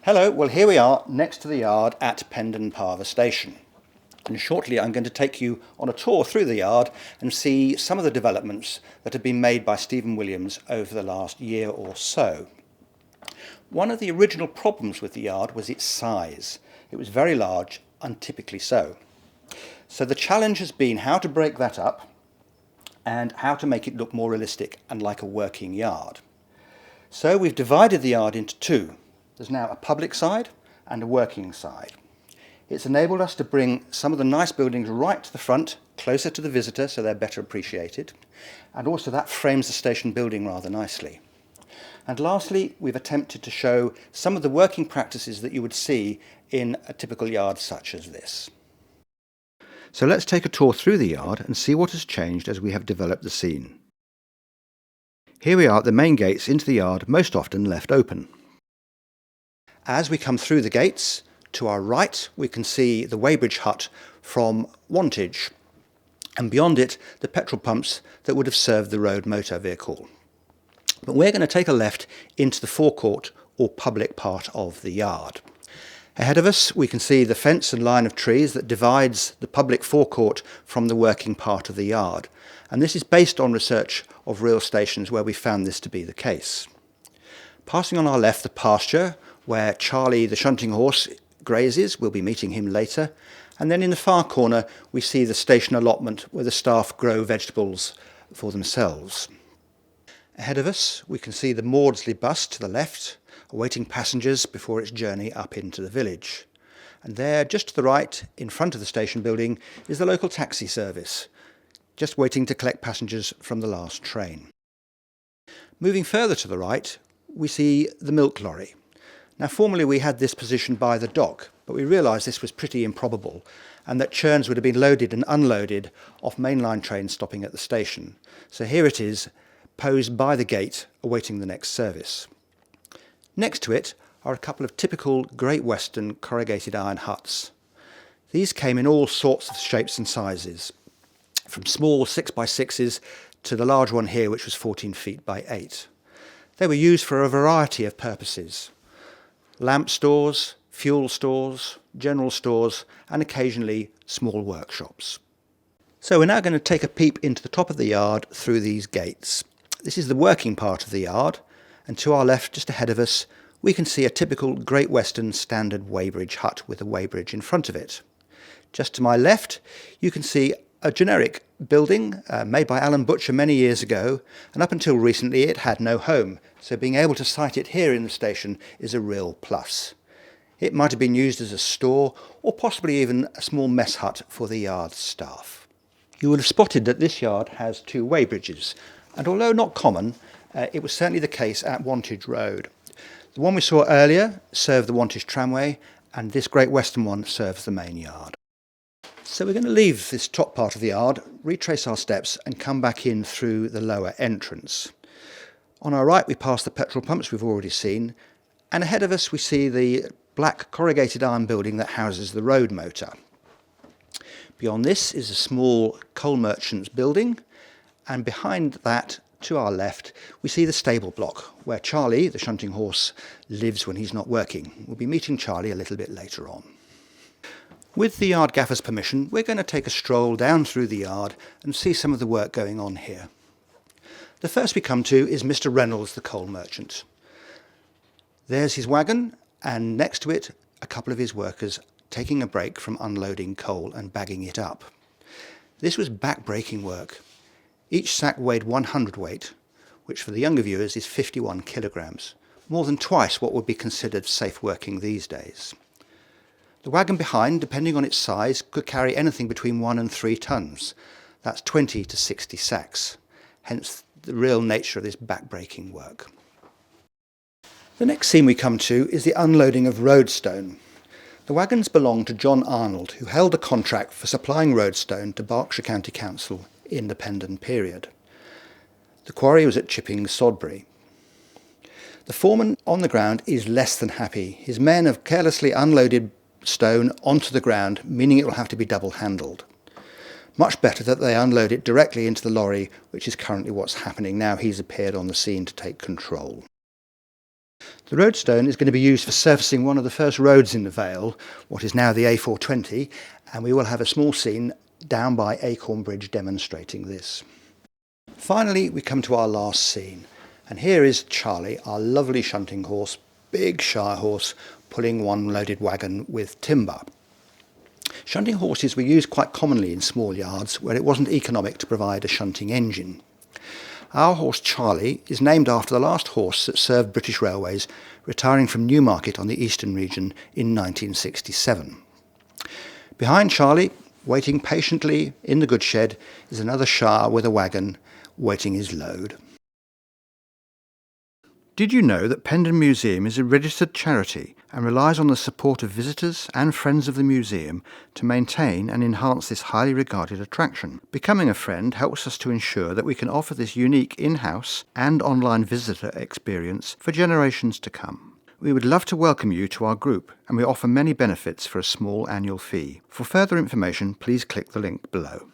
Hello, well here we are next to the yard at Pendon Parva Station. And shortly I'm going to take you on a tour through the yard and see some of the developments that have been made by Stephen Williams over the last year or so. One of the original problems with the yard was its size. It was very large, untypically so. So the challenge has been how to break that up and how to make it look more realistic and like a working yard. So we've divided the yard into two. There's now a public side and a working side. It's enabled us to bring some of the nice buildings right to the front, closer to the visitor so they're better appreciated, and also that frames the station building rather nicely. And lastly, we've attempted to show some of the working practices that you would see in a typical yard such as this. So let's take a tour through the yard and see what has changed as we have developed the scene. Here we are at the main gates into the yard, most often left open. As we come through the gates, to our right we can see the weighbridge hut from Wantage, and beyond it the petrol pumps that would have served the road motor vehicle. But we're going to take a left into the forecourt or public part of the yard. Ahead of us we can see the fence and line of trees that divides the public forecourt from the working part of the yard, and this is based on research of real stations where we found this to be the case. Passing on our left the pasture, where Charlie the shunting horse grazes. We'll be meeting him later. And then in the far corner we see the station allotment where the staff grow vegetables for themselves. Ahead of us we can see the Maudsley bus to the left, awaiting passengers before its journey up into the village. And there, just to the right, in front of the station building, is the local taxi service, just waiting to collect passengers from the last train. Moving further to the right, we see the milk lorry. Now formerly we had this positioned by the dock, but we realised this was pretty improbable and that churns would have been loaded and unloaded off mainline trains stopping at the station. So here it is, posed by the gate, awaiting the next service. Next to it are a couple of typical Great Western corrugated iron huts. These came in all sorts of shapes and sizes, from small 6x6s to the large one here which was 14 feet by 8. They were used for a variety of purposes. Lamp stores, fuel stores, general stores, and occasionally small workshops. So we're now going to take a peep into the top of the yard through these gates. This is the working part of the yard, and to our left, just ahead of us, we can see a typical Great Western standard weighbridge hut with a weighbridge in front of it. Just to my left, you can see a generic building made by Alan Butcher many years ago, and up until recently it had no home, so being able to site it here in the station is a real plus. It might have been used as a store or possibly even a small mess hut for the yard staff. You will have spotted that this yard has two weighbridges, and although not common, it was certainly the case at Wantage Road. The one we saw earlier served the Wantage tramway, and this Great Western one serves the main yard. So we're going to leave this top part of the yard, retrace our steps and come back in through the lower entrance. On our right we pass the petrol pumps we've already seen, and ahead of us we see the black corrugated iron building that houses the road motor. Beyond this is a small coal merchant's building, and behind that, to our left, we see the stable block where Charlie, the shunting horse, lives when he's not working. We'll be meeting Charlie a little bit later on. With the yard gaffer's permission, we're going to take a stroll down through the yard and see some of the work going on here. The first we come to is Mr. Reynolds, the coal merchant. There's his wagon, and next to it, a couple of his workers taking a break from unloading coal and bagging it up. This was back-breaking work. Each sack weighed 100 weight, which for the younger viewers is 51 kilograms, more than twice what would be considered safe working these days. The wagon behind, depending on its size, could carry anything between 1 and 3 tons. That's 20 to 60 sacks, hence the real nature of this back-breaking work. The next scene we come to is the unloading of roadstone. The wagons belong to John Arnold, who held a contract for supplying roadstone to Berkshire County Council in the Pendon period. The quarry was at Chipping, Sodbury. The foreman on the ground is less than happy. His men have carelessly unloaded stone onto the ground, meaning it will have to be double-handled. Much better that they unload it directly into the lorry, which is currently what's happening now he's appeared on the scene to take control. The roadstone is going to be used for surfacing one of the first roads in the Vale, what is now the A420, and we will have a small scene down by Acorn Bridge demonstrating this. Finally, we come to our last scene, and here is Charlie, our lovely shunting horse, big Shire horse, pulling one loaded wagon with timber. Shunting horses were used quite commonly in small yards where it wasn't economic to provide a shunting engine. Our horse Charlie is named after the last horse that served British Railways, retiring from Newmarket on the Eastern region in 1967. Behind Charlie, waiting patiently in the goods shed, is another Shire with a wagon waiting his load. Did you know that Pendon Museum is a registered charity and relies on the support of visitors and friends of the museum to maintain and enhance this highly regarded attraction? Becoming a friend helps us to ensure that we can offer this unique in-house and online visitor experience for generations to come. We would love to welcome you to our group, and we offer many benefits for a small annual fee. For further information, please click the link below.